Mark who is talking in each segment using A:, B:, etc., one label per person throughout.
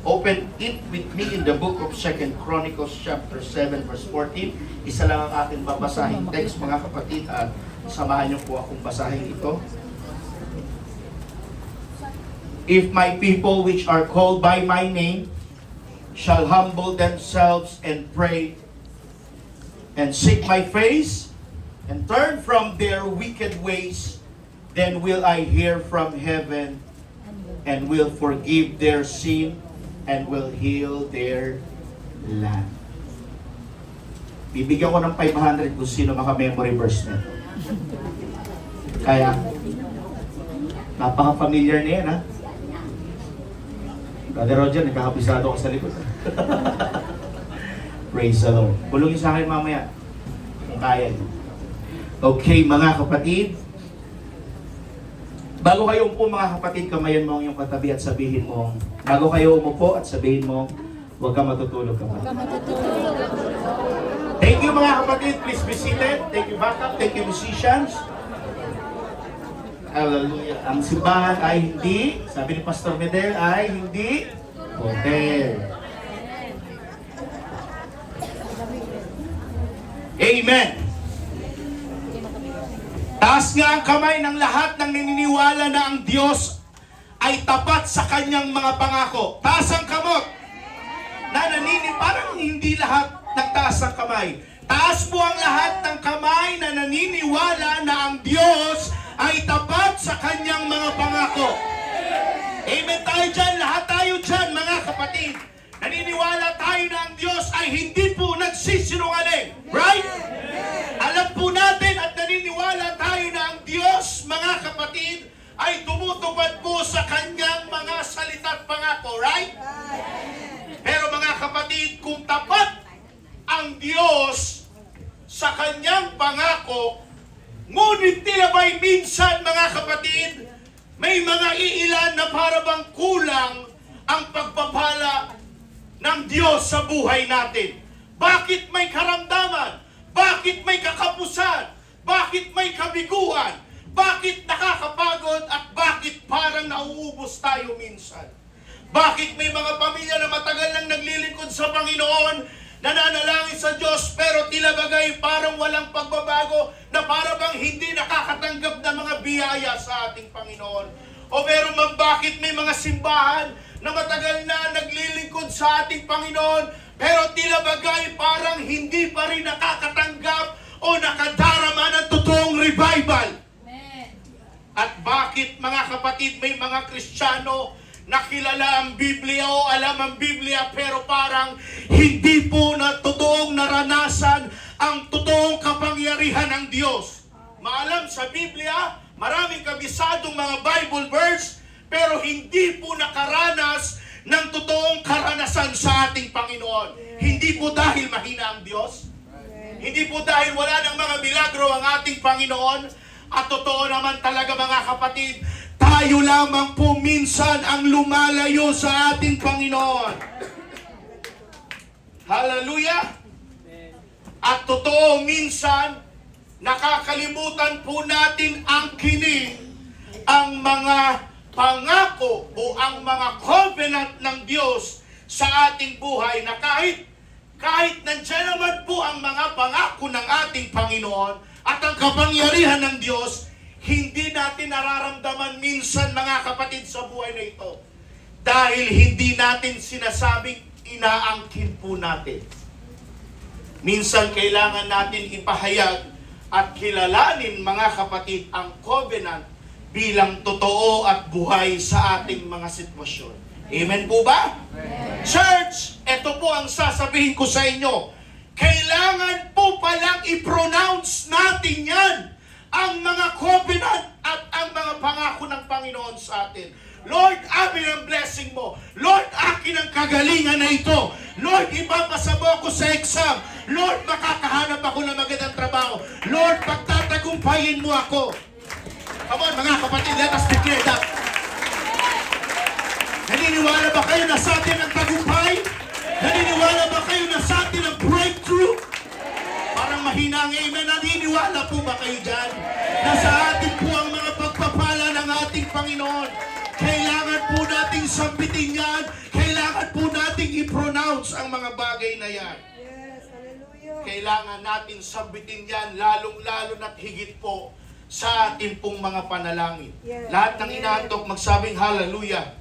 A: Open it with me in the book of 2 Chronicles chapter 7 verse 14. Isa lang ang ating babasahing text mga kapatid at samahan niyo po akong basahin ito. If my people which are called by my name shall humble themselves and pray and seek my face and turn from their wicked ways, then will I hear from heaven and will forgive their sin and will heal their land. Bibigyan ko ng 500 kung sino maka-memory verse nito. Kaya, napaka-familiar na yan, ha? Brother Roger, nagkakapisado ko sa likod. Praise the Lord. Bulungin sa akin mamaya, kung kaya. Okay, mga kapatid. Bago kayo umupo mga kapatid, kamayan mo ang iyong katabi at sabihin mo, bago kayo umupo at sabihin mo, huwag ka matutulog ka pa. Thank you mga kapatid, please be seated. Thank you backup, thank you musicians. Hallelujah. Ang simbahan ay hindi, sabi ni Pastor Medel, ay hindi hotel. Amen. Taas nga ang kamay ng lahat ng naniniwala na ang Diyos ay tapat sa kanyang mga pangako. Taas ang kamot. Parang hindi lahat nagtaas ang kamay. Taas mo ang lahat ng kamay na naniniwala na ang Diyos ay tapat sa kanyang mga pangako. Amen tayo dyan. Lahat tayo dyan, mga kapatid. Naniniwala tayo na ang Diyos ay hindi po nagsisinungaling. Right? Alam po natin at naniniwala tayo na ang Diyos, mga kapatid, ay tumutupad po sa kanyang mga salita at pangako. Right? Pero mga kapatid, kung tapat ang Diyos sa kanyang pangako, ngunit tila ba'y minsan, mga kapatid, may mga iilan na parabang kulang ang pagpapala ng Diyos sa buhay natin. Bakit may karamdaman? Bakit may kakapusan? Bakit may kabiguan? Bakit nakakapagod? At bakit parang nauubos tayo minsan? Bakit may mga pamilya na matagal nang naglilingkod sa Panginoon, nananalangin sa Diyos, pero tila bagay parang walang pagbabago, na parang bang hindi nakakatanggap ng mga biyaya sa ating Panginoon? O meron man bakit may mga simbahan na matagal na naglilingkod sa ating Panginoon, pero tila bagay parang hindi pa rin nakakatanggap o nakadarama ng totoong revival? At bakit, mga kapatid, may mga Kristiyano na kilala ang Biblia o alam ang Biblia, pero parang hindi po na totoong naranasan ang totoong kapangyarihan ng Diyos? Maalam sa Biblia, maraming kabisadong mga Bible verse, pero hindi po nakaranas ng totoong karanasan sa ating Panginoon. Hindi po dahil mahina ang Diyos. Hindi po dahil wala ng mga milagro ang ating Panginoon. At totoo naman talaga, mga kapatid, tayo lamang po minsan ang lumalayo sa ating Panginoon. Hallelujah! At totoo, minsan, nakakalimutan po natin ang kining, ang mga pangako o ang mga covenant ng Diyos sa ating buhay, na kahit nandiyan naman po ang mga pangako ng ating Panginoon at ang kapangyarihan ng Diyos, hindi natin nararamdaman minsan, mga kapatid, sa buhay na ito. Dahil hindi natin sinasabing inaangkin po natin. Minsan kailangan natin ipahayag at kilalanin, mga kapatid, ang covenant bilang totoo at buhay sa ating mga sitwasyon. Amen po ba? Amen. Church, ito po ang sasabihin ko sa inyo. Kailangan po palang i-pronounce natin yan, ang mga covenant at ang mga pangako ng Panginoon sa atin. Lord, amin ang blessing mo. Lord, akin ang kagalingan na ito. Lord, ipapasa mo ako sa exam. Lord, makakahanap ako ng magandang trabaho. Lord, pagtatagumpayin mo ako. Come on, mga kapatid, let us declare that. Naniniwala ba kayo na sa atin ang tagumpay? Naniniwala ba kayo na sa atin ang breakthrough? Parang mahina ang amen. Naniniwala po ba kayo dyan? Na sa atin po ang mga pagpapala ng ating Panginoon. Kailangan po nating sampitin yan. Kailangan po nating i-pronounce ang mga bagay na yan.
B: Yes, hallelujah.
A: Kailangan natin sabitin yan, lalong-lalo na't higit po sa ating pong mga panalangin.
B: Yes.
A: Lahat ng
B: Amen.
A: inaantok, magsabing hallelujah.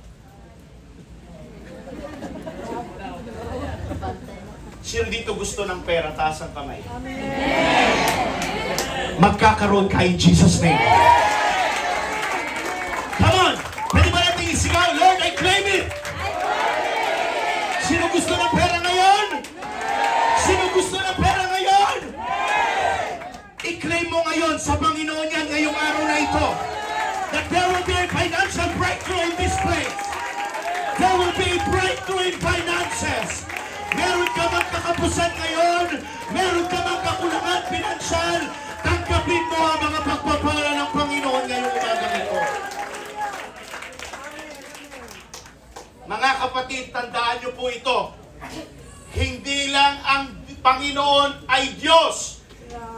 A: Sino dito gusto ng pera? Taas ang kamay. Magkakaroon ka in Jesus' name. Come on! Pwede ba natin isigaw? Lord, I claim it! Sino gusto ng pera ngayon? Sino gusto ng pera ngayon? I-claim mo ngayon sa Panginoon yan ngayong araw na ito. That there will be a financial breakthrough in this place. There will be a breakthrough in finances. Meron ka mang kakapusan ngayon. Meron ka mang kakulangan pinansyal. Tanggapin mo ang mga pagpapala ng Panginoon ngayong umagang ito. Mga kapatid, tandaan niyo po ito. Hindi lang ang Panginoon ay Diyos.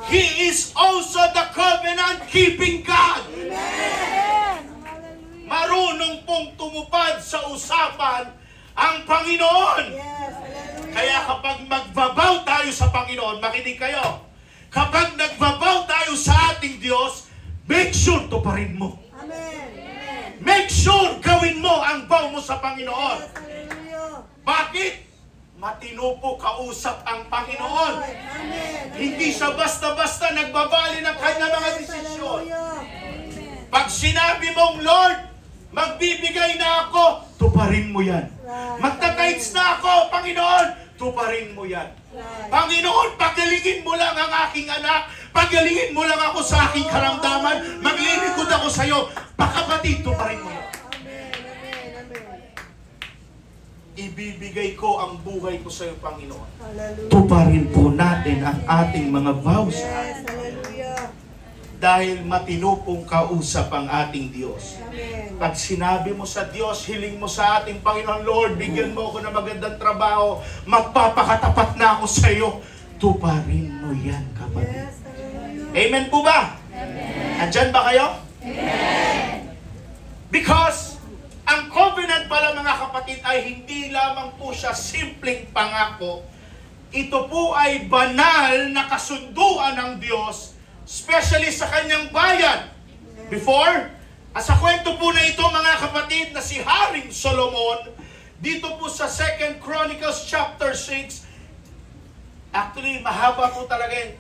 A: He is also the covenant-keeping God. Marunong pong tumupad sa usapan ang Panginoon.
B: Yes, hallelujah.
A: Kaya kapag magbabaw tayo sa Panginoon, makinig kayo. Kapag nagbabaw tayo sa ating Diyos, make sure tuparin mo.
B: Amen. Amen.
A: Make sure gawin mo ang vow mo sa Panginoon.
B: Yes, hallelujah.
A: Bakit? Matino po kausap ang Panginoon.
B: Amen.
A: Hindi siya basta-basta nagbabali ng kanyang mga
B: Yes,
A: desisyon.
B: hallelujah.
A: Pag sinabi mong, Lord, magbibigay na ako, tuparin mo yan. Magtatides na ako, Panginoon, tuparin mo yan. Panginoon, pagalingin mo lang ang aking anak, pagalingin mo lang ako sa aking karamdaman, maglilingkod ako sa iyo, pakapatid, tuparin mo yan.
B: Amen. Amen. Amen.
A: Ibibigay ko ang buhay ko sa iyo, Panginoon.
B: Hallelujah.
A: Tuparin po natin ang ating mga vows
B: Yes, hallelujah.
A: dahil matino pong kausap ang ating Diyos.
B: Amen.
A: Pag sinabi mo sa Diyos, hiling mo sa ating Panginoon, Lord, bigyan mo ako ng magandang trabaho, magpapakatapat na ako sa iyo, tuparin mo yan, kapatid.
B: Yes, hallelujah.
A: Amen po ba? Amen. Andyan ba kayo? Amen. Because ang covenant pala mga kapatid ay hindi lamang po siya simpleng pangako. Ito po ay banal na kasunduan ng Diyos, especially sa kanyang bayan. Before, sa kwento po na ito mga kapatid na si Haring Solomon, dito po sa 2 Chronicles chapter 6, actually mahaba po talaga yun.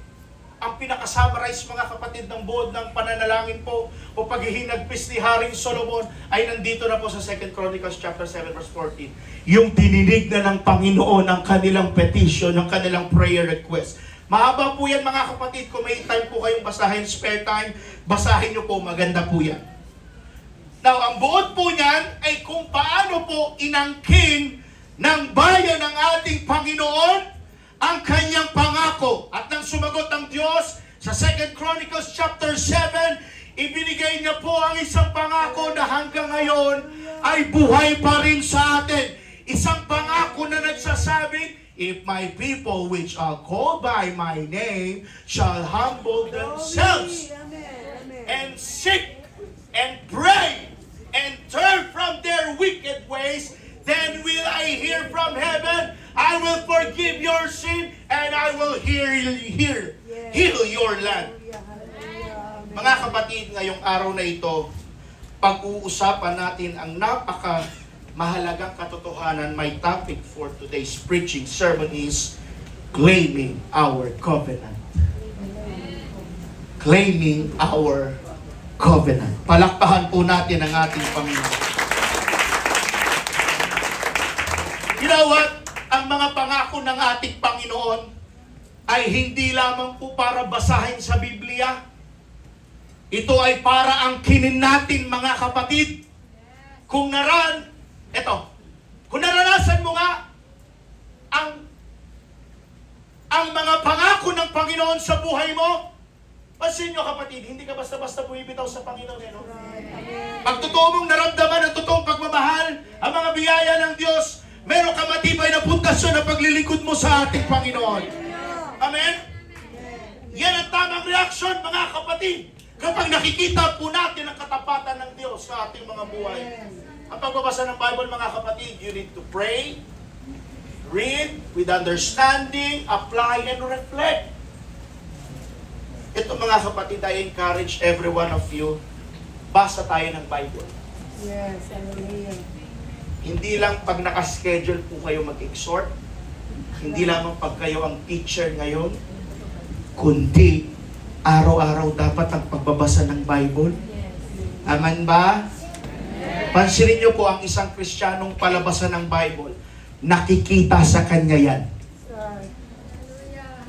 A: Ang pinaka-summarize mga kapatid ng buod ng pananalangin po o paghihinagpis ni Haring Solomon ay nandito na po sa 2 Chronicles chapter 7 verse 14. Yung tininig na ng Panginoon ang kanilang petition, ang kanilang prayer request. Mahaba po yan mga kapatid. Kung may time po kayong basahin, spare time, basahin nyo po, maganda po yan. Now, ang buod po niyan ay kung paano po inangkin ng bayan ng ating Panginoon ang kanyang pangako. At nang sumagot ang Diyos sa 2 Chronicles chapter 7, ibinigay niya po ang isang pangako na hanggang ngayon ay buhay pa rin sa atin. Isang pangako na nagsasabing, if my people which are called by my name shall humble themselves
B: Amen. Amen.
A: and seek and pray and turn from their wicked ways, then will I hear from heaven, I will forgive your sin, and I will heal your land.
B: Hallelujah. Hallelujah. Amen.
A: Mga kapatid, ngayong araw na ito, pag-uusapan natin ang napaka-mahalagang katotohanan. My topic for today's preaching sermon is claiming our covenant. Claiming our covenant. Palakpakan po natin ang ating Panginoon. You know what? Ang mga pangako ng ating Panginoon ay hindi lamang po para basahin sa Biblia. Ito ay para angkinin natin mga kapatid. Kung naranasan mo nga ang mga pangako ng Panginoon sa buhay mo, pansin nyo kapatid, hindi ka basta-basta bumibitaw sa Panginoon. Pag totoo mong naramdaman ang totoong pagmamahal, ang mga biyaya ng Diyos, meron ka matibay na pundasyon na paglilingkod mo sa ating Panginoon. Amen? Yan ang tamang reaksyon mga kapatid. Kapag nakikita po natin ang katapatan ng Diyos sa ating mga buhay. Ang pagbabasa ng Bible mga kapatid, you need to pray, Read with understanding, apply, and reflect. Ito mga kapatid, I encourage every one of you, basa tayo ng Bible.
B: Yes, hallelujah.
A: Hindi lang pag nakaschedule po kayo mag-exhort, hindi lamang pag kayo ang teacher ngayon, kundi araw-araw dapat ang pagbabasa ng Bible. Amen ba? Pansinin niyo po ang isang Kristiyanong palabasan ng Bible, nakikita sa kanya yan.
B: Right.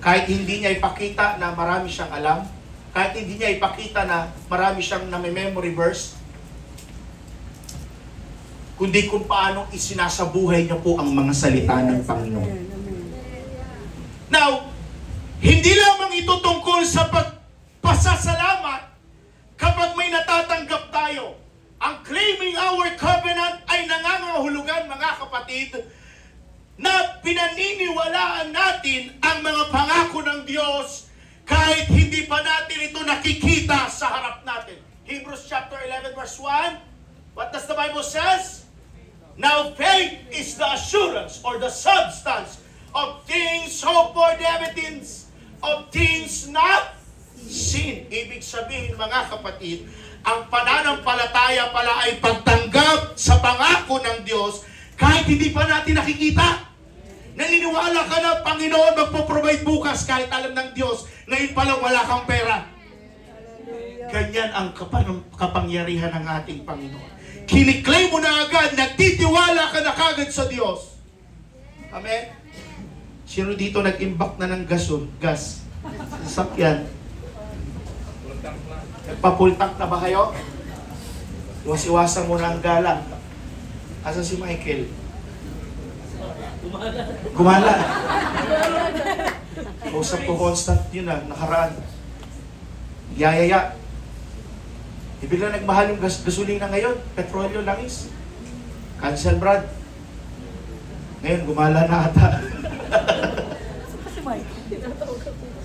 A: Kahit hindi niya ipakita na marami siyang alam, kahit hindi niya ipakita na marami siyang memory verse, kundi kung paano isinasabuhay niya po ang mga salita ng Panginoon.
B: Amen, amen.
A: Now, hindi lamang ito tungkol sa pagpasasalamat kapag may natatanggap tayo. Ang claiming our covenant ay nangangahulugan, mga kapatid, na pinaniniwalaan natin ang mga pangako ng Diyos kahit hindi pa natin ito nakikita sa harap natin. Hebrews chapter 11 verse 1, what does the Bible says? Now faith is the assurance or the substance of things hoped for, the evidence of things not seen. Ibig sabihin, mga kapatid, ang pananampalataya pala ay pagtanggap sa pangako ng Diyos kahit hindi pa natin nakikita. Naniniwala ka na, Panginoon magpo-provide bukas kahit alam ng Diyos, ngayon pa lang wala kang pera. Ganyan ang kapangyarihan ng ating Panginoon. Kiniklaim mo na agad, nagtitiwala ka na kagad sa Diyos. Amen? Sino dito nag-imbak na ng gas? Sasakyan. Nagpa-full-tank na ba kayo? Iwas-iwasan mo na ang gala. Asan si Michael? Gumala. Kausap ko constant yun nakaraan. Yayaya. Bigla nagmahal yung gasolina ngayon. Petrolyo, langis. Cancel, Brad. Ngayon, gumala na ata.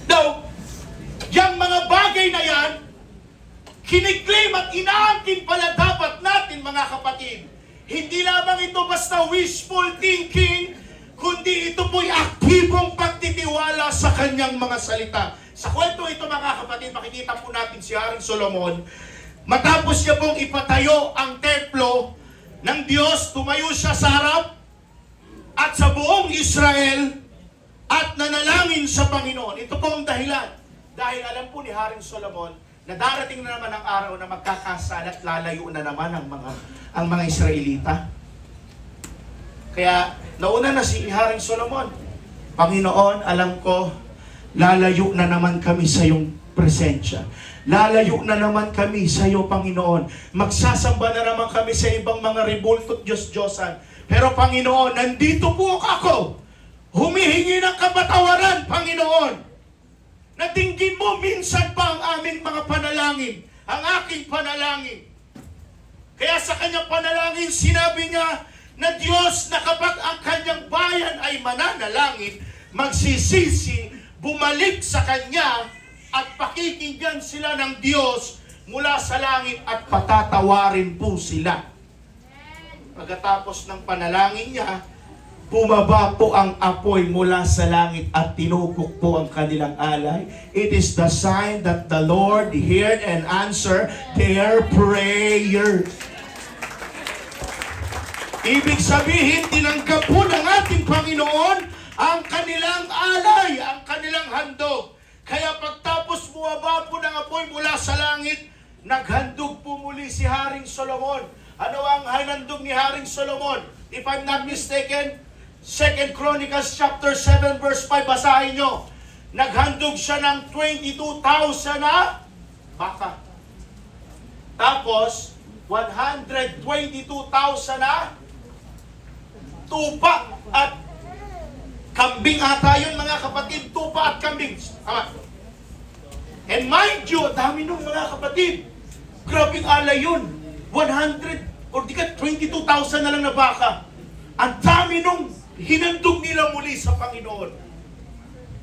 A: Now, yung mga bagay na yan, kiniklaim at inaangkin pala dapat natin, mga kapatid. Hindi lamang ito basta wishful thinking, kundi ito po'y aktibong pagtitiwala sa kanyang mga salita. Sa kwento ito, mga kapatid, makikita po natin si Haring Solomon. Matapos niya pong ipatayo ang templo ng Diyos, tumayo siya sa harap at sa buong Israel at nanalangin sa Panginoon. Ito po ang dahilan. Dahil alam po ni Haring Solomon na darating na naman ang araw na magkakasala at lalayo na naman ang mga Israelita. Kaya nauna na si Haring Solomon. Panginoon, alam ko, lalayo na naman kami sa iyong presensya. Lalayo na naman kami sa iyo, Panginoon. Magsasamba na naman kami sa ibang mga ribulto't Diyos-Diyosan. Pero Panginoon, nandito po ako. Humihingi ng kapatawaran, Panginoon. Natinggin mo minsan pa ang aming mga panalangin, ang aking panalangin. Kaya sa kanyang panalangin, sinabi niya na Diyos na kapag ang kanyang bayan ay mananalangin, magsisisi, bumalik sa kanya, at pakikinggan sila ng Diyos mula sa langit at patatawarin po sila. Pagkatapos ng panalangin niya, bumaba po ang apoy mula sa langit at tinukok po ang kanilang alay. It is the sign that the Lord heard and answered their prayer. Ibig sabihin, tinanggap po ng ating Panginoon ang kanilang alay, ang kanilang handog. Kaya pagtapos bumaba po ng apoy mula sa langit, naghandog po muli si Haring Solomon. Ano ang hinandog ni Haring Solomon? If I'm not mistaken, 2 Chronicles chapter 7 verse 5, basahin nyo. Naghandog siya ng 22,000 na baka. Tapos, 122,000 na tupa at kambing ata yun, mga kapatid. Tupa at kambing. Tama. And mind you, dami nung mga kapatid. Grabing alay yun. 100 or di ka 22,000 na lang na baka. Ang dami nung hinandog nila muli sa Panginoon.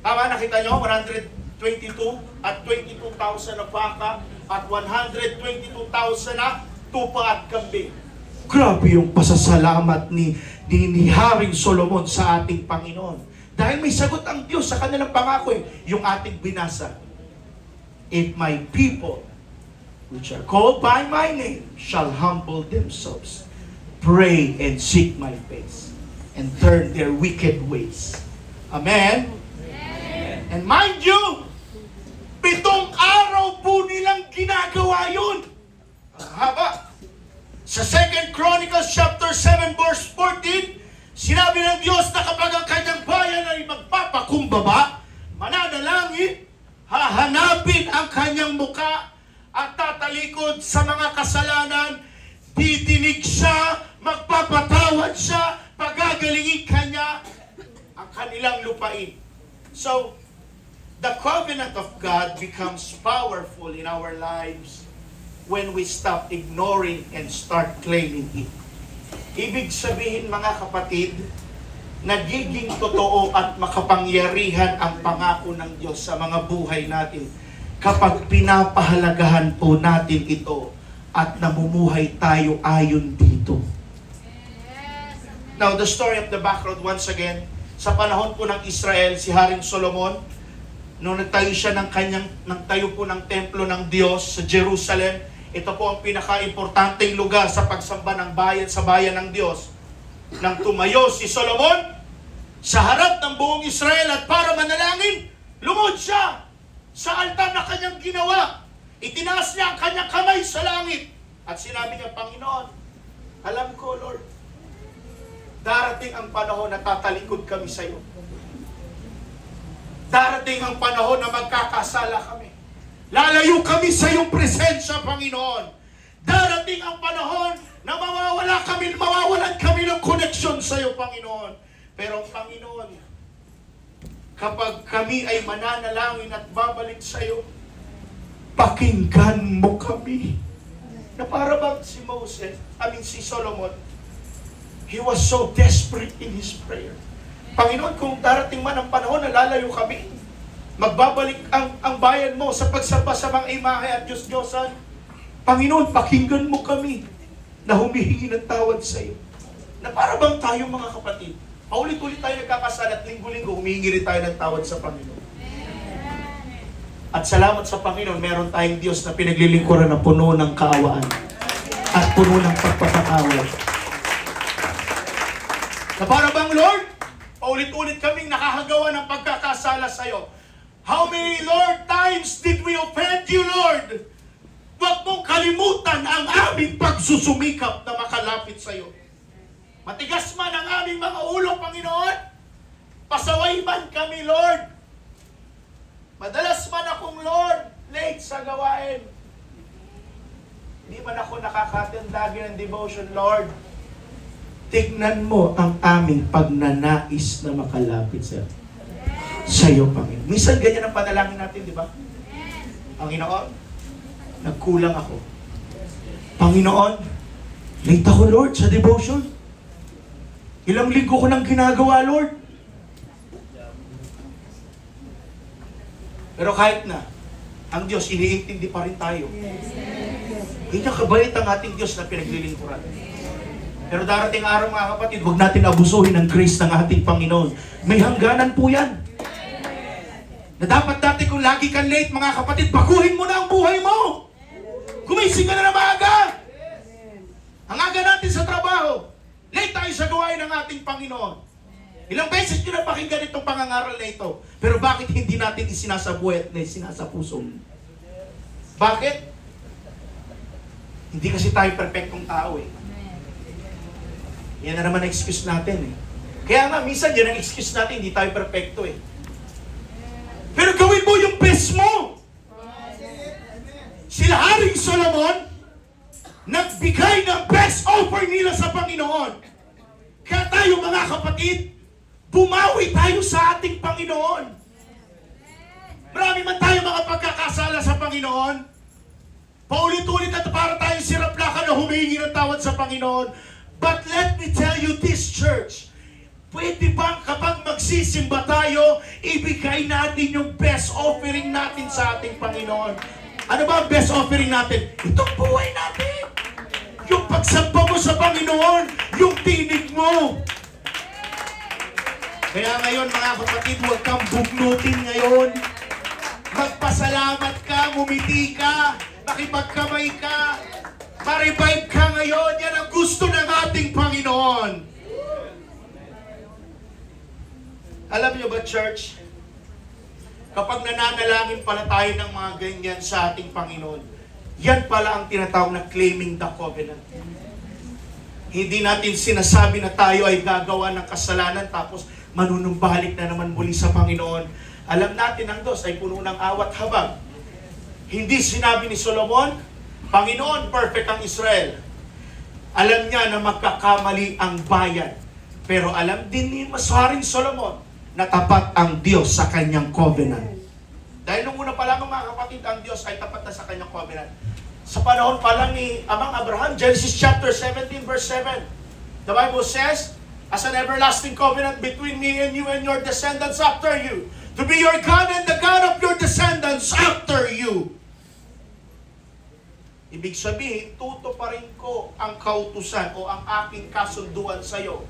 A: Tama, nakita nyo? 122 at 22,000 na baka at 122,000 na tupa at kambing. Grabe yung pasasalamat ni Haring Solomon sa ating Panginoon. Dahil may sagot ang Diyos sa kanilang pangako yung ating binasa. If my people, which are called by my name, shall humble themselves, pray and seek my face, and turn their wicked ways. Amen? And mind you, 7 araw po nilang ginagawa yun. Ang haba. Sa 2 Chronicles chapter 7 verse 14, sinabi ng Diyos na kapag ang kanyang bayan ay magpapakumbaba, mananalangin, hahanapin ang kanyang muka at tatalikod sa mga kasalanan, titinig siya, magpapatawad siya, pagagalingin kanya ang kanilang lupain. So, the covenant of God becomes powerful in our lives when we stop ignoring and start claiming it. Ibig sabihin mga kapatid, nagiging totoo at makapangyarihan ang pangako ng Diyos sa mga buhay natin kapag pinapahalagahan po natin ito at namumuhay tayo ayon dito. Now, the story of the background once again, sa panahon po ng Israel, si Haring Solomon, nung nagtayo siya nagtayo po ng templo ng Diyos sa Jerusalem, ito po ang pinaka-importanteng lugar sa pagsamba ng bayan sa bayan ng Diyos. Nang tumayo si Solomon sa harap ng buong Israel at para manalangin, lumod siya sa altar na kanyang ginawa. Itinaas niya ang kanyang kamay sa langit at sinabi niya, Panginoon, alam ko, Lord, darating ang panahon na tatalikod kami sa iyo. Darating ang panahon na magkakasala kami. Lalayo kami sa iyong presensya, Panginoon. Darating ang panahon na mawawalan kami ng koneksyon sa iyo, Panginoon. Pero, Panginoon, kapag kami ay mananalangin at babalik sa iyo, pakinggan mo kami. Na para bang si Solomon, he was so desperate in his prayer. Panginoon, kung darating man ang panahon na lalayo kami, magbabalik ang bayan mo sa pagsamba sa mga imahe at Diyos-Diyosan, Panginoon, pakinggan mo kami na humihingi ng tawad sa iyo. Na para bang tayo mga kapatid, paulit-ulit tayo nagkakasala at linggo-linggo humihingi rin tayo ng tawad sa Panginoon. At salamat sa Panginoon, meron tayong Diyos na pinaglilingkuran na puno ng kaawaan at puno ng pagpapatawad. Na para bang, Lord, paulit-ulit kaming nakahagawa ng pagkakasala sa iyo. How many, Lord, times did we offend you, Lord? Huwag mong kalimutan ang aming pagsusumikap na makalapit sa iyo. Matigas man ang aming mga ulo, Panginoon. Pasaway man kami, Lord. Madalas man akong, Lord, late sa gawain. Hindi man ako nakaka-attend lagi ng devotion, Lord. Tignan mo ang aming pagnanais na makalapit sa iyo. Sa iyo, Panginoon. Minsan ganyan ang panalangin natin, di ba? Panginoon, nagkulang ako. Panginoon, late ako, Lord, sa devotion. Ilang linggo ko nang ginagawa, Lord. Pero kahit na, ang Diyos, iniintindi pa rin tayo. Hindi kabait ang ating Diyos na pinaglilingkuran. Pero darating araw, mga kapatid, huwag natin abusuhin ang grace ng ating Panginoon. May hangganan po yan. Na dapat dati kung lagi kang late, mga kapatid, baguhin mo na ang buhay mo. Gumising ka na maaga. Ang aga natin sa trabaho. Late tayo sa gawain ng ating Panginoon. Ilang beses nyo na pakinggan itong pangangaral na ito. Pero bakit hindi natin isinasabuhay at isinasapuso? Bakit? Hindi kasi tayo perfectong tao eh. Yan na naman ang excuse natin eh. Kaya nga, minsan yan ang excuse natin, hindi tayo perfecto eh. Pero gawin mo yung best mo. Sila Haring Solomon, nagbigay ng best offer nila sa Panginoon. Kaya tayo mga kapatid, bumawi tayo sa ating Panginoon. Marami man tayo mga pagkakasala sa Panginoon. Paulit-ulit at para tayong siraplakan na humihingi ng tawad sa Panginoon. But let me tell you this, church, pwede bang kapag magsisimba tayo, ibigay natin yung best offering natin sa ating Panginoon? Ano ba ang best offering natin? Itong buhay natin. Yung pagsamba mo sa Panginoon, yung tinig mo. Kaya ngayon mga kapatid, huwag kang bugnutin ngayon. Magpasalamat ka, ngumiti ka, makipagkamay ka, ma-revive ka ngayon. Yan ang gusto ng ating Panginoon. Alam niyo ba, church, kapag nananalangin pala tayo ng mga ganyan sa ating Panginoon, yan pala ang tinatawag na claiming the covenant. Hindi natin sinasabi na tayo ay gagawa ng kasalanan tapos manunumbalik na naman muli sa Panginoon. Alam natin ang Diyos ay puno ng awat habag. Hindi sinabi ni Solomon, Panginoon, perfect ang Israel. Alam niya na magkakamali ang bayan. Pero alam din ni Masaring Solomon na tapat ang Diyos sa kanyang covenant. Dahil nung una pa lang mga kapatid, ang Diyos ay tapat na sa kanyang covenant. Sa panahon pa lang ni Amang Abraham, Genesis chapter 17 verse 7, the Bible says, as an everlasting covenant between me and you and your descendants after you, to be your God and the God of your descendants after you. Ibig sabihin, tutuparin ko ang kautusan o ang aking kasunduan sa iyo,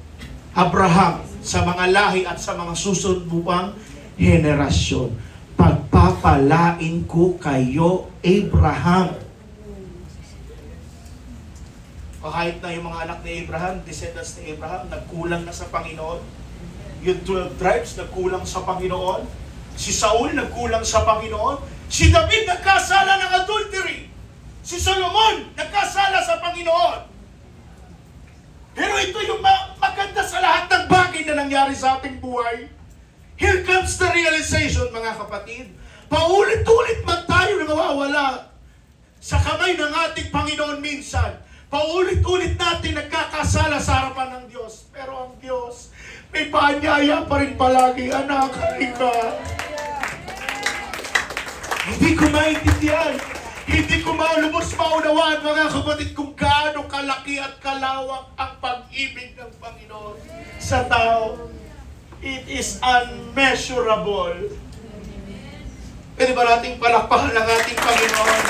A: Abraham, sa mga lahi at sa mga susunod mo pang henerasyon. Pagpapalain ko kayo, Abraham. Kahit na yung mga anak ni Abraham, descendants ni Abraham, nagkulang na sa Panginoon. Yung 12 tribes, nagkulang sa Panginoon. Si Saul, nagkulang sa Panginoon. Si David, nagkasala ng adultery. Si Solomon, nagkasala sa Panginoon. Pero ito yung maganda sa lahat ng bagay na nangyari sa ating buhay. Here comes the realization, mga kapatid. Paulit-ulit man tayo nawawala sa kamay ng ating Panginoon minsan. Paulit-ulit natin nagkakasala sa harapan ng Diyos. Pero ang Diyos, may paanyaya pa rin palagi. Anak, halika. Hindi ko maintindihan. Hindi ko malubos maunawaan, mga kapatid, kung gaano kalaki at kalawak ang pag-ibig ng Panginoon sa tao. It is unmeasurable. Pwede ba nating palakpakan ng ating Panginoon?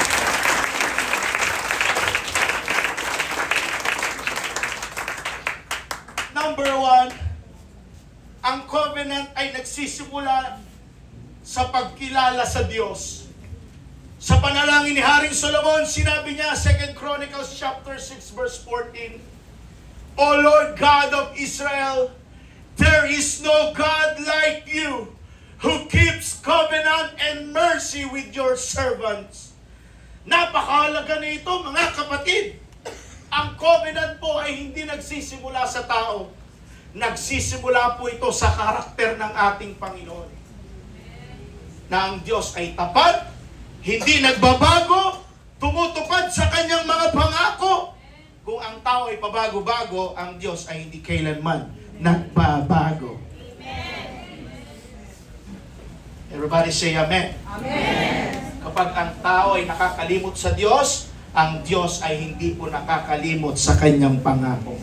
A: Number 1, ang covenant ay nagsisimula sa pagkilala sa Diyos. Sa panalangin ni Haring Solomon, sinabi niya, 2 Chronicles chapter 6 verse 14, O Lord God of Israel, there is no God like you, who keeps covenant and mercy with your servants. Napakahalaga na ito, mga kapatid. Ang covenant po ay hindi nagsisimula sa tao. Nagsisimula po ito sa karakter ng ating Panginoon. Na ang Diyos ay tapat, hindi nagbabago, tumutupad sa kanyang mga pangako. Kung ang tao ay pabago-bago, ang Diyos ay hindi kailanman nagbabago. Everybody say amen.
B: Amen.
A: Kapag ang tao ay nakakalimot sa Diyos, ang Diyos ay hindi po nakakalimot sa kanyang pangako.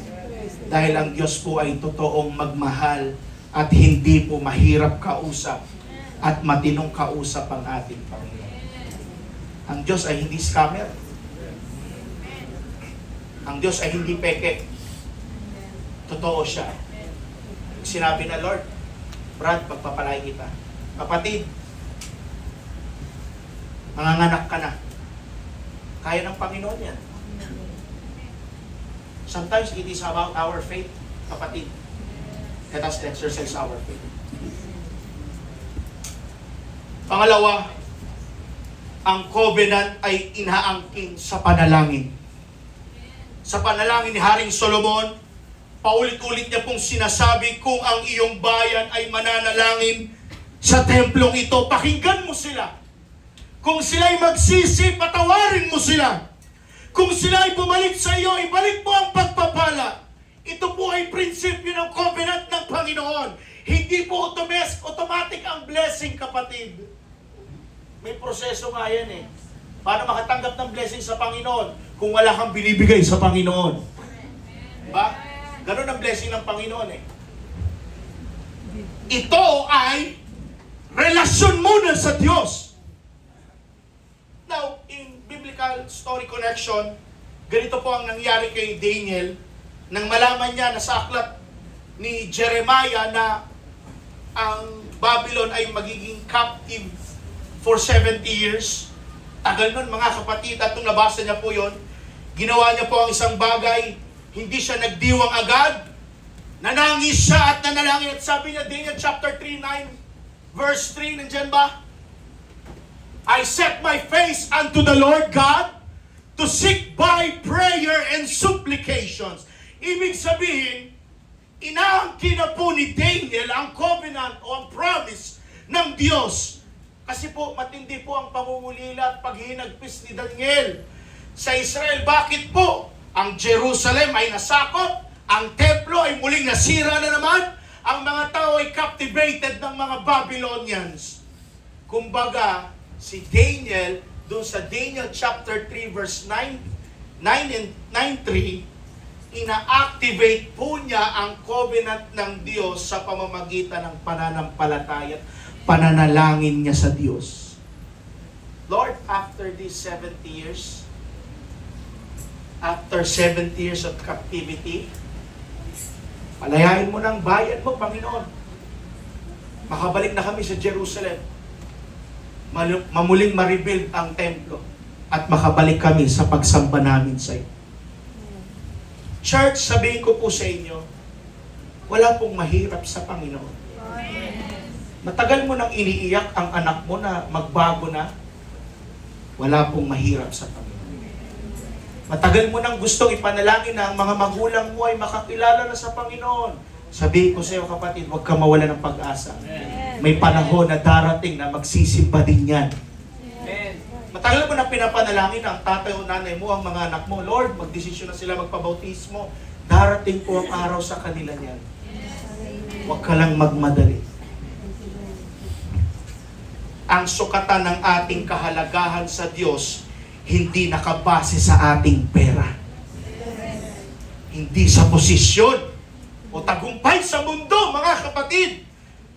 A: Dahil ang Diyos po ay totoong magmahal at hindi po mahirap kausap at matinong kausap ang ating Panginoon. Ang Diyos ay hindi scammer. Ang Diyos ay hindi peke. Totoo siya. Sinabi na, Lord, Brad, pagpapalain kita. Kapatid, manganganak ka na. Kaya ng Panginoon yan. Sometimes it is about our faith, kapatid. Let us exercise our faith. Pangalawa, ang covenant ay inaangkin sa panalangin. Sa panalangin ni Haring Solomon, paulit-ulit niya pong sinasabi, kung ang iyong bayan ay mananalangin sa templong ito, pakinggan mo sila. Kung sila'y magsisi, patawarin mo sila. Kung sila'y bumalik sa iyo, ibalik mo ang pagpapala. Ito po ay prinsipyo ng covenant ng Panginoon. Hindi po automatic ang blessing, kapatid. May proseso nga yan eh. Paano makatanggap ng blessing sa Panginoon kung wala kang binibigay sa Panginoon? Diba? Ganun ang blessing ng Panginoon eh. Ito ay relasyon muna sa Diyos. Now, in biblical story connection, Ganito po ang nangyari kay Daniel nang malaman niya na sa aklat ni Jeremiah na ang Babylon ay magiging captive for 70 years. Tagal nun mga kapatid, at nung nabasa niya po yon, ginawa niya po ang isang bagay, hindi siya nagdiwang agad, nanangis siya at nanalangin, at sabi niya, Daniel chapter 3, 9, verse 3, nandyan ba? I set my face unto the Lord God to seek by prayer and supplications. Ibig sabihin, inaangkin na po ni Daniel ang covenant o ang promise ng Diyos. Kasi po, matindi po ang pamumulila at paghinagpis ni Daniel sa Israel. Bakit po? Ang Jerusalem ay nasakop, ang templo ay muling nasira na naman, ang mga tao ay captivated ng mga Babylonians. Kumbaga, si Daniel, doon sa Daniel chapter 3 verse 9 and 9:3, ina-activate po niya ang covenant ng Diyos sa pamamagitan ng pananampalataya at pananalangin niya sa Diyos. Lord, after these 70 years, after 70 years of captivity, palayain mo ng bayan mo, Panginoon. Makabalik na kami sa Jerusalem. Mamuling ma-rebuild ang templo at makabalik kami sa pagsamba namin sa iyo. Church, sabihin ko po sa inyo, wala pong mahirap sa Panginoon. Matagal mo nang iniiyak ang anak mo na magbago na, wala pong mahirap sa Panginoon. Matagal mo nang gustong ipanalangin na ang mga magulang mo ay makakilala na sa Panginoon. Sabihin ko sa iyo, kapatid, huwag ka mawala ng pag-asa. May panahon na darating na magsisimba din yan. Matagal mo na pinapanalangin ang tatay o nanay mo, ang mga anak mo, Lord, magdesisyon na sila magpabautismo. Darating po ang araw sa kanila niyan. Huwag ka lang magmadali. Ang sukatan ng ating kahalagahan sa Diyos, hindi nakabase sa ating pera. Hindi sa posisyon o tagumpay sa mundo, mga kapatid,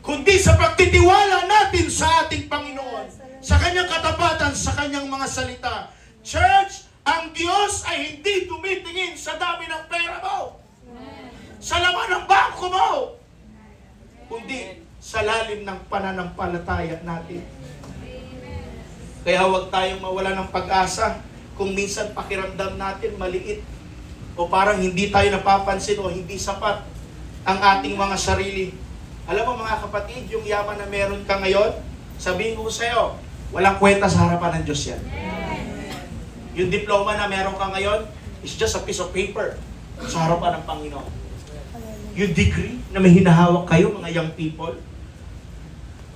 A: kundi sa pagtitiwala natin sa ating Panginoon, sa kanyang katapatan, sa kanyang mga salita. Church, ang Diyos ay hindi tumitingin sa dami ng pera mo, sa laman ng bangko mo, kundi sa lalim ng pananampalataya natin. Kaya huwag tayong mawala ng pag-asa kung minsan pakiramdam natin maliit o parang hindi tayo napapansin o hindi sapat ang ating mga sarili. Alam mo mga kapatid, yung yaman na meron ka ngayon, sabihin ko sa iyo, walang kwenta sa harapan ng Diyos yan. Yung diploma na meron ka ngayon is just a piece of paper sa harapan ng Panginoon. Yung degree na may hinahawak kayo, mga young people,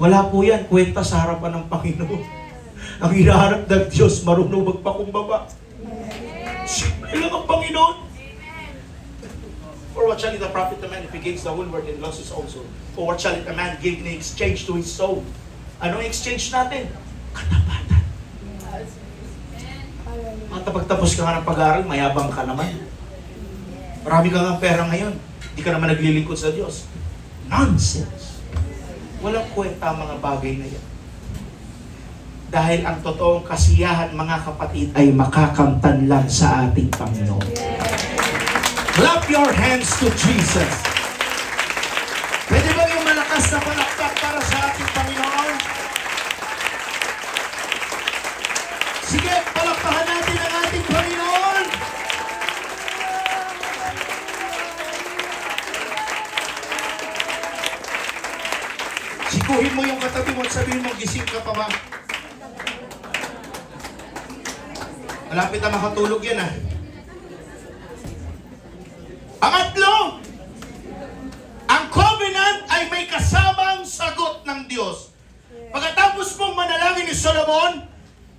A: wala po yan kwenta sa harapan ng Panginoon. Ang hinahanap ng Diyos, marunong magpakumbaba. Simple lang ang Panginoon. For what shall it profit a man if he gains the whole world and loses his own soul? For what shall it a man give in exchange to his soul? Anong exchange natin? Katapatan. At pagtapos ka nga ng pag-aaral, mayabang ka naman. Marami ka nga pera ngayon. Hindi ka naman naglilingkod sa Diyos. Nonsense. Walang kwenta ang mga bagay na yan. Dahil ang totoong kasiyahan, mga kapatid, ay makakamtan lang sa ating Panginoon. Clap your hands to Jesus. Pwede ba yung malakas na palakpak para sa ating Panginoon? Sige, palakpakan natin ang ating Panginoon. Sikuhin mo yung katabi mo at sabihin mo, gising ka pa ba? Malapit na makatulog yan Pangatlo, ang covenant ay may kasamang sagot ng Diyos. Pagkatapos pong manalangin ni Solomon,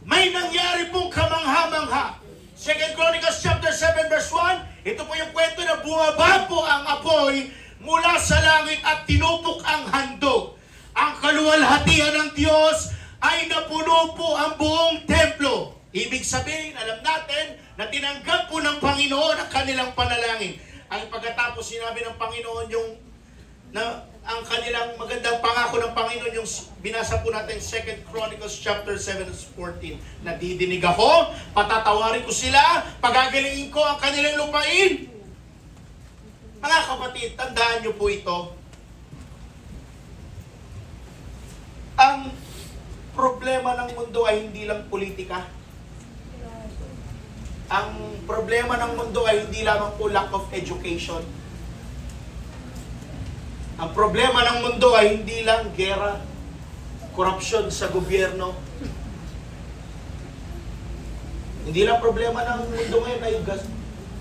A: may nangyari pong kamangha-mangha. 2 Chronicles chapter 7 verse 1, ito po yung kwento na bumaba po ang apoy mula sa langit at tinupok ang handog. Ang kaluwalhatian ng Diyos ay napuno po ang buong templo. Ibig sabihin, alam natin na tinanggap po ng Panginoon ang kanilang panalangin. Ang pagkatapos sinabi ng Panginoon yung na ang kanilang magandang pangako ng Panginoon, yung binasa po natin 2 Chronicles chapter 7 verse 14. Nadidinig ako, patatawarin ko sila, pagagalingin ko ang kanilang lupain. Mga kapatid, tandaan niyo po ito. Ang problema ng mundo ay hindi lang politika. Ang problema ng mundo ay hindi lamang po lack of education. Ang problema ng mundo ay hindi lang gera, korupsyon sa gobyerno. Hindi lang problema ng mundo ngayon ay gas,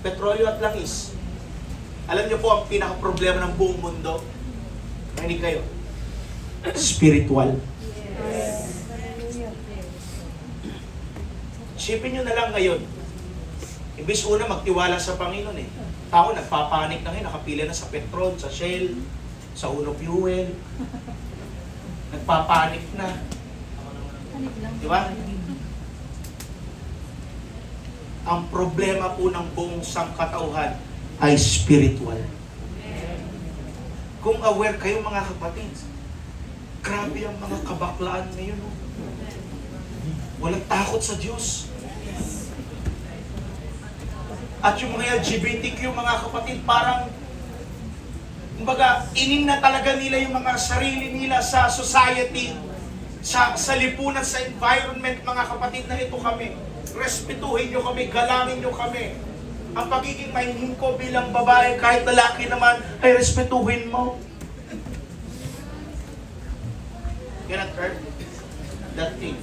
A: petrolyo at langis. Alam niyo po ang pinaka-problema ng buong mundo? Makinig kayo. Spiritual.
B: Yes. Hallelujah.
A: Isipin niyo na lang ngayon. Imbis una magtiwala sa Panginoon eh. Tao nagpapanik na ngayon, nakapila na sa Petron, sa Shell, sa Uno Fuel. Nagpapanik na. Di ba? Ang problema po ng buong sangkatauhan ay spiritual. Kung aware kayo mga kapatid, grabe ang mga kabaklaan ngayon. Oh. Walang takot sa Diyos. At yung mga LGBTQ mga kapatid, parang kumbaga, inin na talaga nila yung mga sarili nila sa society, sa lipunan, sa environment, mga kapatid, na ito kami. Respetuhin nyo kami, galangin nyo kami. Ang pagiging mahinhin ko bilang babae, kahit lalaki naman, ay respetuhin mo. Cannot hurt that thing.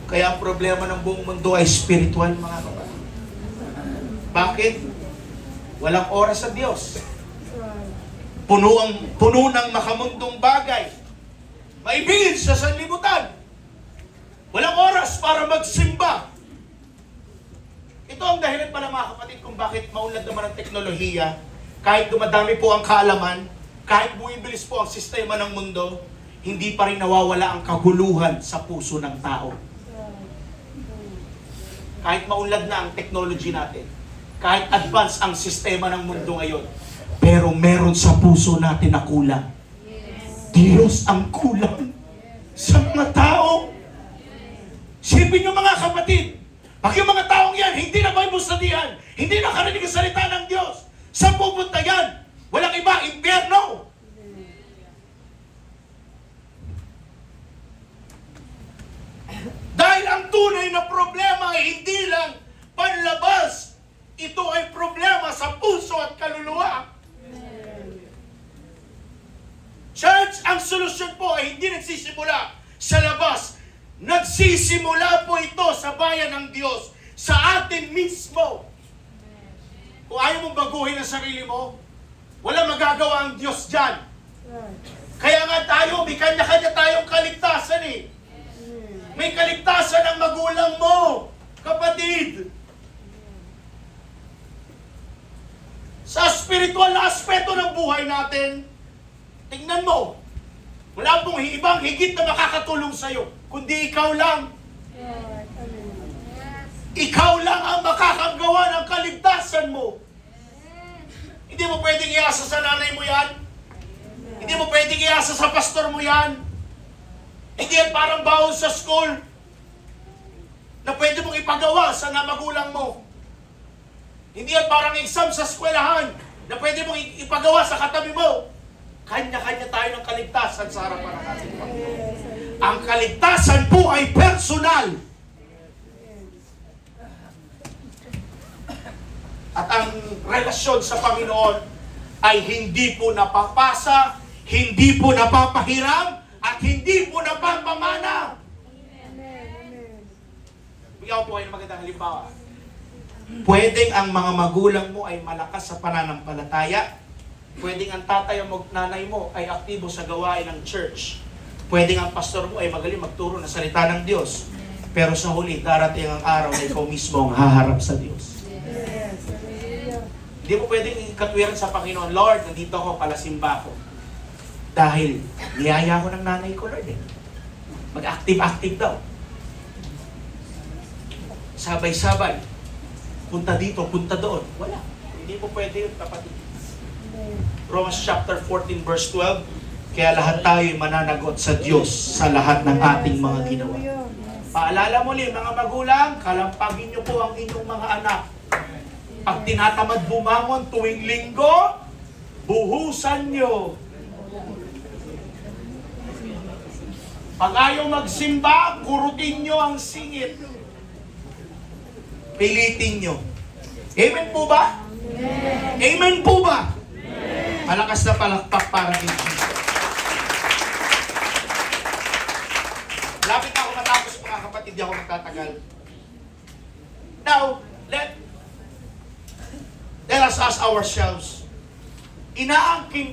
A: Kaya ang problema ng buong mundo ay spiritual, mga kapatid. Bakit? Walang oras sa Diyos. Puno ng makamundong bagay. Maibigin sa sanlibutan. Walang oras para magsimba. Ito ang dahilan pala mga kapatid kung bakit maunlad naman ang teknolohiya. Kahit dumadami po ang kaalaman, kahit bumibilis po ang sistema ng mundo, hindi pa rin nawawala ang kaguluhan sa puso ng tao. Kahit maunlad na ang technology natin, kahit advance ang sistema ng mundo ngayon, pero meron sa puso natin na kulang. Diyos ang kulang sa mga tao. Sipin nyo mga kapatid, pag yung mga taong yan, hindi na Bible studyhan, hindi na karinig ang salita ng Diyos, saan pupunta yan? Walang iba, impyerno. Dahil ang tunay na problema ay hindi lang panlabas, ito ay problema sa puso at kaluluwa. Church, ang solusyon po ay hindi nagsisimula sa labas. Nagsisimula po ito sa bayan ng Diyos, sa atin mismo. Kung ayaw mong baguhin ang sarili mo, wala magagawa ang Diyos dyan. Kaya nga tayo, may kanya-kanya tayong kaligtasan eh. May kaligtasan ang magulang mo, kapatid. Sa spiritual na aspeto ng buhay natin, tingnan mo, wala pong ibang higit na makakatulong sa'yo, kundi ikaw lang. Ikaw lang ang makakagawa ng kaligtasan mo. Hindi mo pwedeng iasa sa nanay mo yan. Hindi mo pwedeng iasa sa pastor mo yan. Hindi yan parang baon sa school na pwede mong ipagawa sa magulang mo. Hindi yan parang exam sa eskwelahan na pwede mong ipagawa sa katabi mo. Kanya-kanya tayo ng kaligtasan sa harapan ng ating Panginoon. Ang kaligtasan po ay personal. At ang relasyon sa Panginoon ay hindi po napapasa, hindi po napapahiram, at hindi po napapamana. Bigyan ko po kayo ng magandang halimbawa. Pwedeng ang mga magulang mo ay malakas sa pananampalataya. Pwedeng ang tatay o nanay mo ay aktibo sa gawain ng church. Pwedeng ang pastor mo ay magaling magturo ng salita ng Diyos. Pero sa huli, darating ang araw na ikaw mismo ang haharap sa Diyos. Hindi mo pwedeng ikatwiran sa Panginoon, Lord, nandito ako, palasimba ko. Dahil niyaya ko ng nanay ko, Lord. Mag-active-active daw. Sabay-sabay. Punta dito, punta doon. Wala. Hindi po pwede yun, kapatid. Romans chapter 14 verse 12, kaya lahat tayo mananagot sa Diyos sa lahat ng ating mga ginawa. Paalala muli mga magulang, kalampagin niyo po ang inyong mga anak. Pag tinatamad bumangon tuwing linggo, buhusan niyo. Pag ayaw magsimba, kurutin niyo ang singit. Pilitin niyo. Amen po ba? Amen po ba? Malakas na palakpak para kay Jesus. Lapit na ako matapos mga kapatid, di ako magtatagal. Now, let us ask ourselves, inaangkin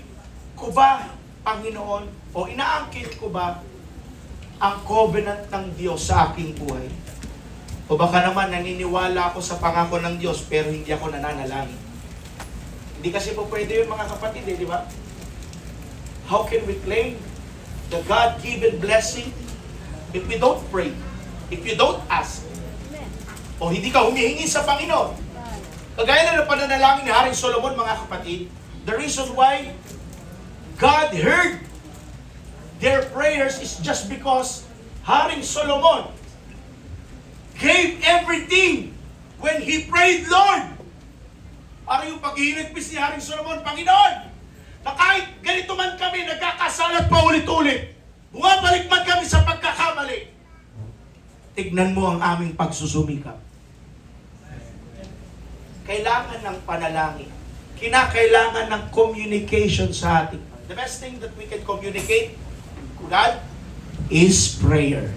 A: ko ba, Panginoon, o inaangkin ko ba ang covenant ng Diyos sa aking buhay? O baka naman naniniwala ako sa pangako ng Diyos pero hindi ako nananalangin. Hindi kasi po pwede yun mga kapatid, di ba? How can we claim the God-given blessing if we don't pray? If you don't ask? O hindi ka humihingi sa Panginoon? Kagaya na ng pananalangin ni Haring Solomon mga kapatid, the reason why God heard their prayers is just because Haring Solomon gave everything when he prayed, Lord. Para yung paghihinagpis ni Haring Solomon, Panginoon, na kahit ganito man kami, nagkakasalat pa ulit-ulit, bumabalik man kami sa pagkakamali, tignan mo ang aming pagsusumikap. Kailangan ng panalangin. Kinakailangan ng communication sa ating. The best thing that we can communicate to God is prayer.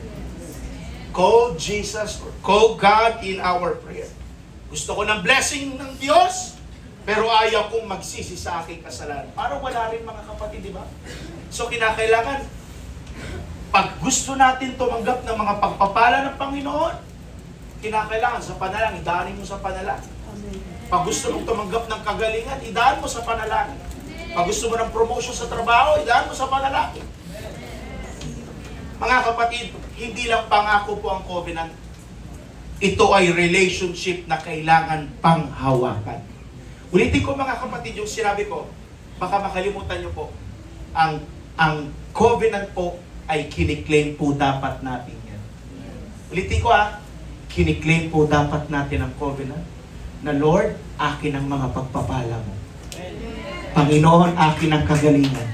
A: Call Jesus or call God in our prayer. Gusto ko ng blessing ng Diyos, pero ayaw kong magsisi sa aking kasalanan. Parang wala rin mga kapatid, di ba? So kinakailangan, pag gusto natin tumanggap ng mga pagpapala ng Panginoon, kinakailangan sa panalangin, idaanin mo sa panalangin. Pag gusto mong tumanggap ng kagalingan, idaan mo sa panalangin. Pag gusto mo ng promotion sa trabaho, idaan mo sa panalangin. Mga kapatid, hindi lang pangako po ang covenant. Ito ay relationship na kailangan panghawakan. Ulitin ko mga kapatid yung sinabi ko, baka makalimutan nyo po, ang covenant po ay kiniklaim po dapat natin yan. Ulitin ko kiniklaim po dapat natin ang covenant na Lord, akin ang mga pagpapala mo. Panginoon, akin ang kagalingan.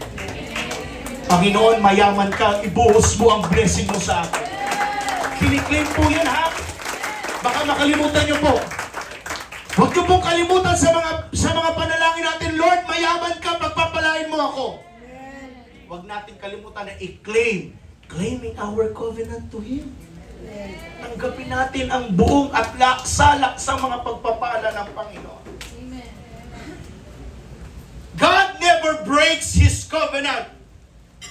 A: Panginoon, mayaman ka, ibuhos mo ang blessing mo sa akin. Kiniklaim po yan Baka makalimutan nyo po. Huwag nyo pong kalimutan sa mga panalangin natin, Lord, mayaman ka, pagpapalain mo ako. Huwag natin kalimutan na i-claim. Claiming our covenant to Him. Tanggapin natin ang buong at laksalak sa mga pagpapala ng Panginoon. God never breaks His covenant,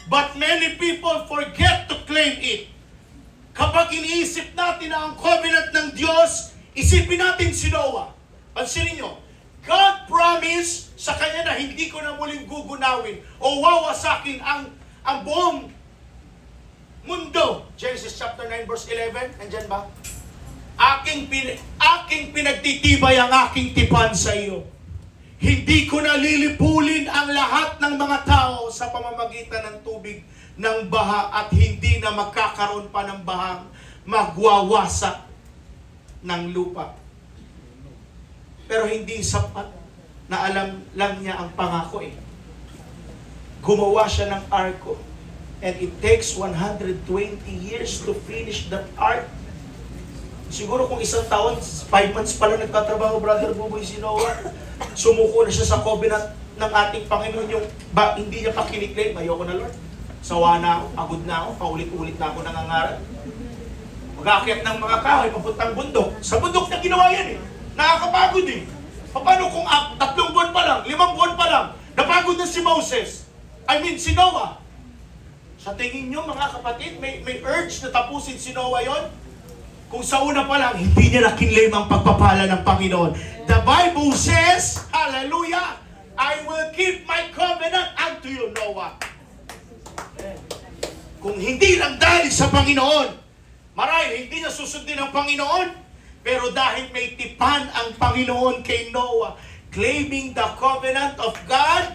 A: but many people forget to claim it. Kapag iniisip natin na ang covenant ng Diyos, isipin natin si Noah. Pansinin nyo, God promised sa kanya na hindi ko na muling gugunawin o wawasakin ang buong mundo. Genesis chapter 9 verse 11, nandyan ba? Aking pinagtitibay ang aking tipan sa iyo. Hindi ko na lilipulin ang lahat ng mga tao sa pamamagitan ng tubig ng baha at hindi na magkakaroon pa ng bahang magwawasak ng lupa. Pero hindi sapat na alam lang niya ang pangako Gumawa siya ng arko. And it takes 120 years to finish that ark. Siguro kung isang taon, 5 months pa lang nagtatrabaho, Brother Buboy si Noah. Sumuko na siya sa covenant ng ating Panginoon. Hindi niya pa kiniklaim, ayoko na Lord. Sawa na ako, pagod na ako, paulit-ulit na ako nangangarap. Mag-aakyat ng mga kahoy, papuntang bundok. Sa bundok na ginawa yan Nakakapagod Paano kung 3 buwan pa lang, 5 buwan pa lang, napagod na si Moses? Si Noah. Sa tingin nyo mga kapatid, may urge na tapusin si Noah yon? Kung sa una pa lang, hindi niya nakinlaim ang pagpapala ng Panginoon. The Bible says, hallelujah, I will keep my covenant unto you, Noah. Kung hindi lang dahil sa Panginoon, marahil hindi niya susundin ang Panginoon, pero dahil may tipan ang Panginoon kay Noah, Claiming the covenant of God,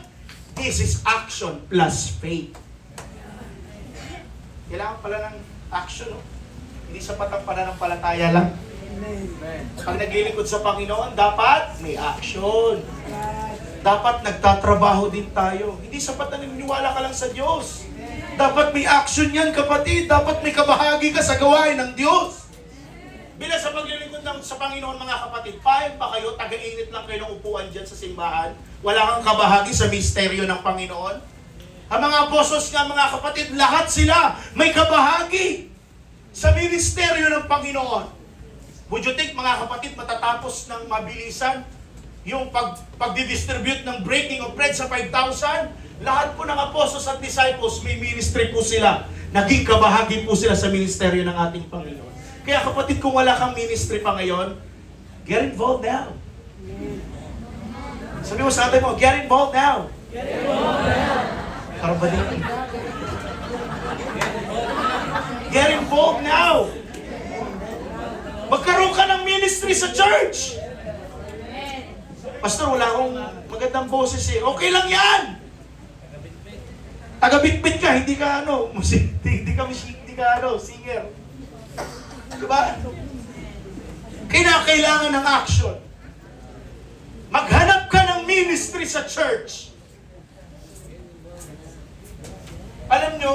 A: this is action plus faith. Kailangan pala ng action, no? Hindi sapat ang pananampalataya lang. Pag naglilingkod sa Panginoon, dapat may action. Dapat nagtatrabaho din tayo. Hindi sapat na naniniwala ka lang sa Diyos. Dapat may action yan, kapatid. Dapat may kabahagi ka sa gawain ng Diyos. Bila sa paglilingkod sa Panginoon, mga kapatid, payag pa kayo, taga-init lang kayo ng upuan dyan sa simbahan, wala kang kabahagi sa misteryo ng Panginoon? Ang mga apostles nga, mga kapatid, lahat sila may kabahagi sa ministeryo ng Panginoon. Would you think, mga kapatid, matatapos ng mabilisan yung pagdidistribute ng breaking of bread sa 5,000? Lahat po ng apostles at disciples, may ministry po sila. Naging kabahagi po sila sa ministeryo ng ating Panginoon. Kaya kapatid, kung wala kang ministry pa ngayon, get involved now. Sabi mo sa atin mo, get involved now. Get involved now. Parang ba dito? Get involved now. Magkaroon ka ng ministry sa church. Pastor, wala akong magandang boses eh. Okay lang yan. Taga-bitbit ka, hindi ka singer. Diba? Kailangan ng action. Maghanap ka ng ministry sa church. Alam nyo,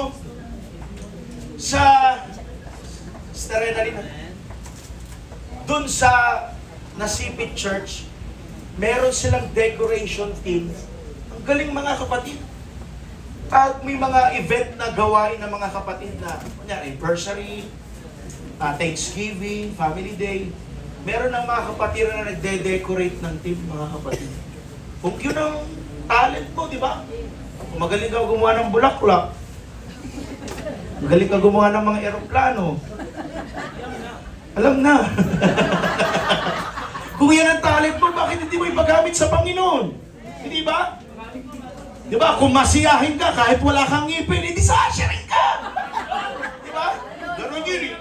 A: doon sa Nasipit Church, meron silang decoration team. Ang galing, mga kapatid. At may mga event na gawain ng mga kapatid na, kunyari, anniversary, Thanksgiving, Family Day. Meron ng mga kapatid na nagde-decorate ng team, mga kapatid. Kung yun ang talent mo, di ba? Kung magaling ka gumawa ng bulaklak, magaling ka gumawa ng mga eroplano, alam na. Kung yan ang talent mo, bakit hindi mo ipagamit sa Panginoon? Hindi ba? Di ba? Kung masiyahin ka, kahit wala kang ngipin, hindi sasyarin ka. Di ba? Ganon yun eh.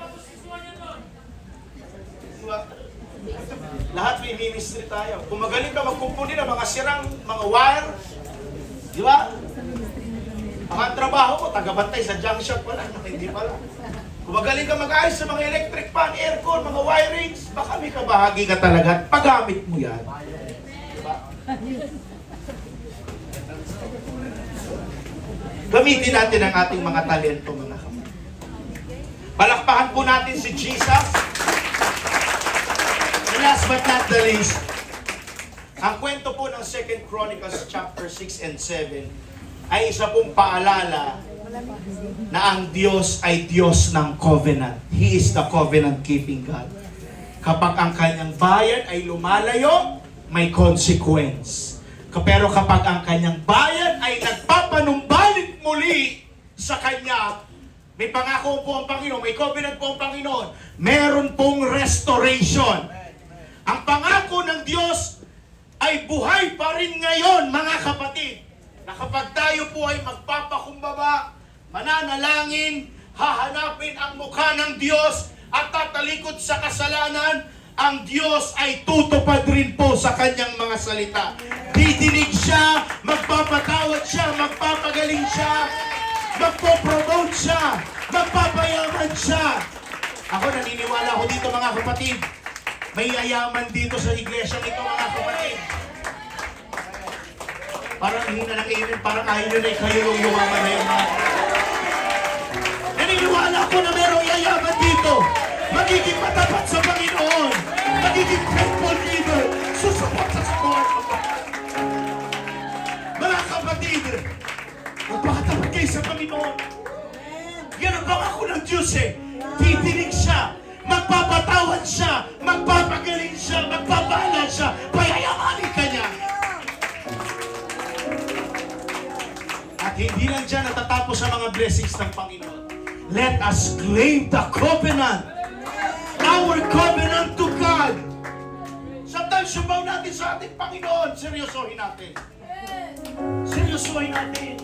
A: Diba? Lahat may ministry tayo. Kung magaling ka magkumpuni ng mga sirang, mga wire, di ba? Ang trabaho mo, tagabantay sa junk shop pala, hindi pala. Kung magaling ka mag-ayos sa mga electric fan, aircon, mga wirings, baka may kabahagi ka talaga at paggamit mo yan. Diba? Gamitin natin ang ating mga talento, mga kapatid. Palakpakan po natin si Jesus. And last but not the least, ang kwento po ng 2 Chronicles chapter 6 and 7 ay isa pong paalala na ang Diyos ay Diyos ng covenant. He is the covenant-keeping God. Kapag ang kanyang bayan ay lumalayo, may consequence. Pero kapag ang kanyang bayan ay nagpapanumbalik muli sa kanya, may pangako po ang Panginoon, may covenant po ang Panginoon, meron pong restoration. Ang pangako ng Diyos ay buhay pa rin ngayon, mga kapatid, na kapag tayo po ay magpapakumbaba, mananalangin, hahanapin ang mukha ng Diyos at tatalikod sa kasalanan, ang Diyos ay tutupad rin po sa kanyang mga salita. Didinig siya, magpapatawad siya, magpapagaling siya, magpo-promote siya, magpapayaman siya. Ako naniniwala ko dito, mga kapatid, may yayaman dito sa iglesia nito, mga kapatid. Parang hina ng amen, parang ayaw nyo na kayo yung yumaman na yun. Naniniwala ko na merong yayaman dito. Magiging matapat sa Panginoon. Magiging faithful leader. Susuport sa support. Mga kapatid, magpakatapat kayo sa Panginoon. Yan ang pangako ng Diyos eh. Titinig siya. Magpapatawad siya. Magpapagaling siya. Magpapahalan siya. Payayamanin ka niya. At hindi lang dyan natatapos sa mga blessings ng Panginoon. Let us claim the covenant. Our covenant to God. Sometimes sumaw natin sa ating Panginoon. Seryosohin natin. Seryosohin natin.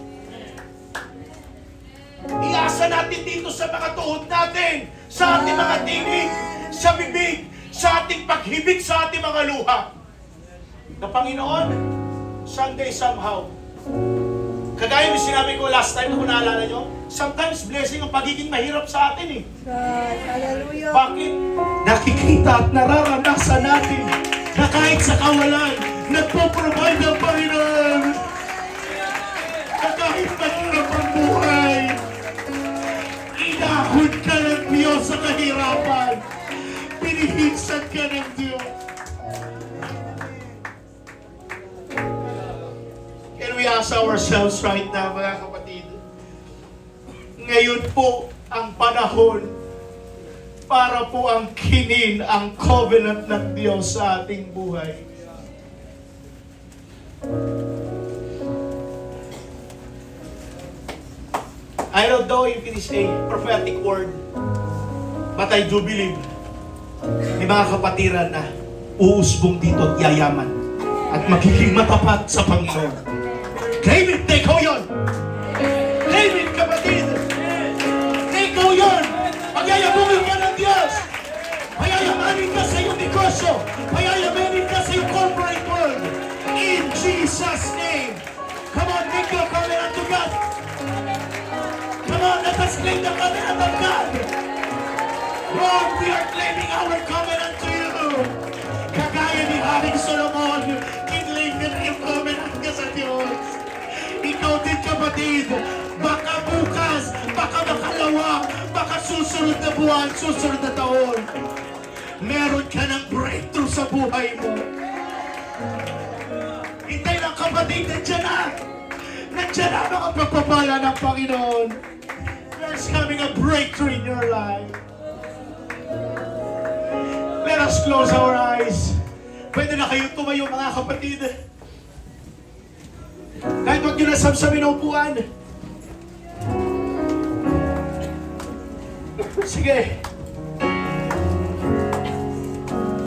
A: Iasa natin dito sa mga tuhod natin, sa ating mga tinig, sa bibig, sa ating paghibig, sa ating mga luha. na Panginoon, someday, somehow, kagaya ng sinabi ko last time, kung naalala nyo, sometimes blessing ang pagiging mahirap sa atin eh.
B: God, hallelujah.
A: Bakit? Nakikita at nararanasan natin na kahit sa kawalan, nagpo-provide ang Panginoon. Na kahit mahirap ang buhay, inahon ka ng Diyos sa kahirapan. Pinihinsan ka ng Diyos. Can we ask ourselves right now, mga kapatid? Ngayon po ang panahon para po ang kinin ang covenant ng Diyos sa ating buhay. I don't know if it is a prophetic word, but I do believe may mga kapatiran na uusbong dito at yayaman at magiging matapat sa Panginoon. Claim it! Take ho yun! Claim it, kapatid! Take ho yun! Pagyayabungin ka ng Diyos! Payayamanin ka sa iyong negosyo! Payayamanin ka sa iyong corporate world! In Jesus' name! Come on, make your covenant to God! Come on, let us claim the covenant of God! Lord, we are claiming our covenant to you! Kagaya ni Haring Solomon, kinlaim ka na yung covenant ka sa Diyos! Ikaw din, kapatid, baka bukas, baka makalawa, baka susunod na buwan, susunod na taon, meron ka ng breakthrough sa buhay mo. Hintay lang, kapatid, nandiyan na! Nandiyan na ang pagpapala ng Panginoon. There's coming a breakthrough in your life. Let us close our eyes. Pwede na kayo tumayo, mga kapatid. Kahit huwag nyo na samsamin ang upuan. Sige.